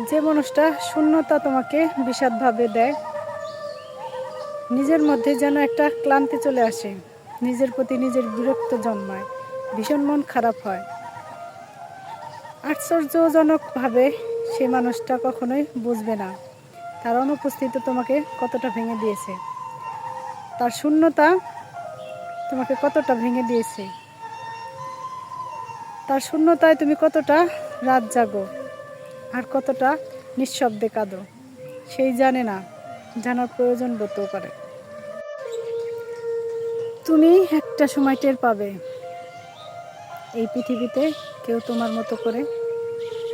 যে মানুষটা শূন্যতা তোমাকে বিষাদভাবে দেয়, নিজের মধ্যে যেন একটা ক্লান্তি চলে আসে, নিজের প্রতি নিজের বিরক্ত জন্মায়, ভীষণ মন খারাপ হয়। আশ্চর্যজনকভাবে সে মানুষটা কখনোই বুঝবে না তার অনুপস্থিতি তোমাকে কতটা ভেঙে দিয়েছে, তার শূন্যতা তোমাকে কতটা ভেঙে দিয়েছে, তার শূন্যতায় তুমি কতটা রাত জাগো আর কতটা নিঃশব্দে কাঁদো। সেই জানে না, জানার প্রয়োজন বোধও করে। তুমি একটা সময় টের পাবে এই পৃথিবীতে কেউ তোমার মতো করে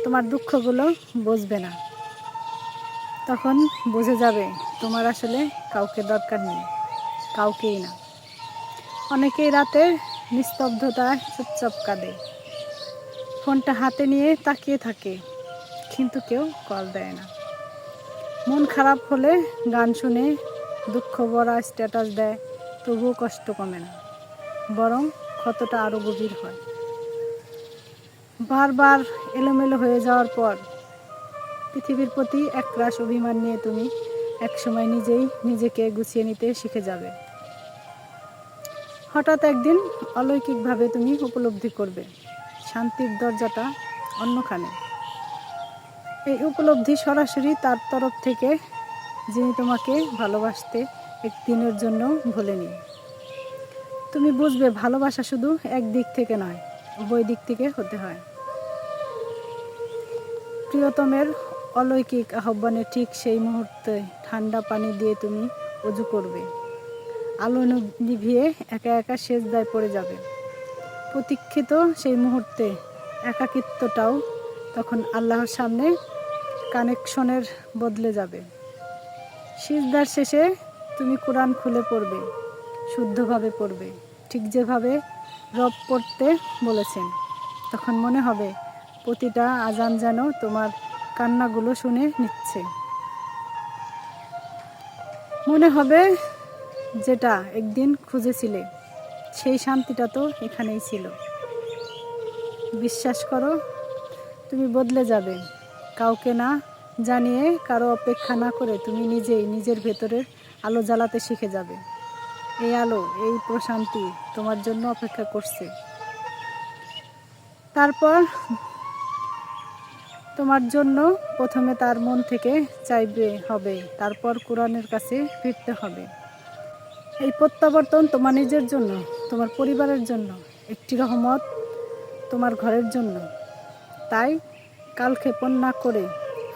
তোমার দুঃখগুলো বুঝবে না। তখন বুঝে যাবে তোমার আসলে কাউকে দরকার নেই, কাউকেই না। অনেকেই রাতে নিস্তব্ধতায় চুপচাপ কাঁদে, ফোনটা হাতে নিয়ে তাকিয়ে থাকে, কিন্তু কেউ কল দেয় না। মন খারাপ হলে গান শুনে দুঃখ ভরা স্ট্যাটাস দেয়, তবুও কষ্ট কমে না, বরং ক্ষতটা আরও গভীর হয়। বারবার এলোমেলো হয়ে যাওয়ার পর পৃথিবীর প্রতি একরাশ অভিমান নিয়ে তুমি একসময় নিজেই নিজেকে গুছিয়ে নিতে শিখে যাবে। হঠাৎ একদিন অলৌকিকভাবে তুমি উপলব্ধি করবে শান্তির দরজাটা অন্যখানে। এই উপলব্ধি সরাসরি তার তরফ থেকে, যিনি তোমাকে ভালোবাসতে একদিনের জন্য ভোলেনি। তুমি বুঝবে ভালোবাসা শুধু এক দিক থেকে নয়, উভয় দিক থেকে হতে হয়। প্রিয়তমের অলৌকিক আহ্বানে ঠিক সেই মুহূর্তে ঠান্ডা পানি দিয়ে তুমি অজু করবে, আলো নিভিয়ে একা একা সেজদায় পড়ে যাবে। প্রতীক্ষিত সেই মুহূর্তে একাকিত্বটাও তখন আল্লাহর সামনে কানেকশনের বদলে যাবে। সিজদার শেষে তুমি কোরআন খুলে পড়বে, শুদ্ধভাবে পড়বে, ঠিক যেভাবে রব পড়তে বলেছেন। তখন মনে হবে প্রতিটা আজান যেন তোমার কান্নাগুলো শুনে নিচ্ছে। মনে হবে যেটা একদিন খুঁজেছিলে সেই শান্তিটা তো এখানেই ছিল। বিশ্বাস করো, তুমি বদলে যাবে। কাউকে না জানিয়ে, কারো অপেক্ষা না করে তুমি নিজেই নিজের ভেতরের আলো জ্বালাতে শিখে যাবে। এই আলো, এই প্রশান্তি তোমার জন্য অপেক্ষা করছে। তারপর তোমার জন্য প্রথমে তার মন থেকে চাইবে হবে, তারপর কোরআনের কাছে ফিরতে হবে। এই প্রত্যাবর্তন তোমার নিজের জন্য, তোমার পরিবারের জন্য, একটি রহমত তোমার ঘরের জন্য। তাই কালক্ষেপণ না করে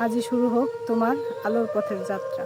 আজই শুরু হোক তোমার আলোর পথের যাত্রা।